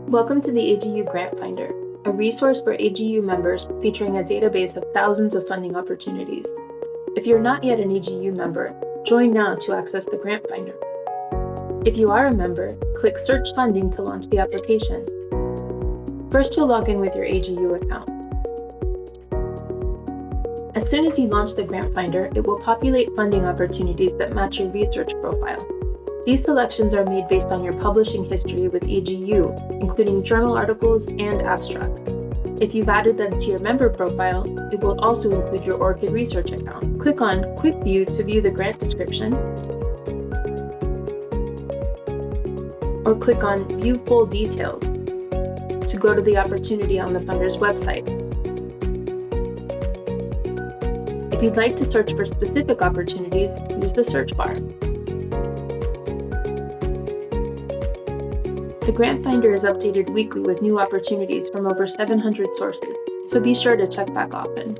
Welcome to the AGU Grant Finder, a resource for AGU members featuring a database of thousands of funding opportunities. If you're not yet an AGU member, join now to access the Grant Finder. If you are a member, click Search Funding to launch the application. First, you'll log in with your AGU account. As soon as you launch the Grant Finder, it will populate funding opportunities that match your research profile. These selections are made based on your publishing history with AGU, including journal articles and abstracts. If you've added them to your member profile, it will also include your ORCID research account. Click on Quick View to view the grant description, or click on View Full Details to go to the opportunity on the funder's website. If you'd like to search for specific opportunities, use the search bar. The Grant Finder is updated weekly with new opportunities from over 700 sources, so be sure to check back often.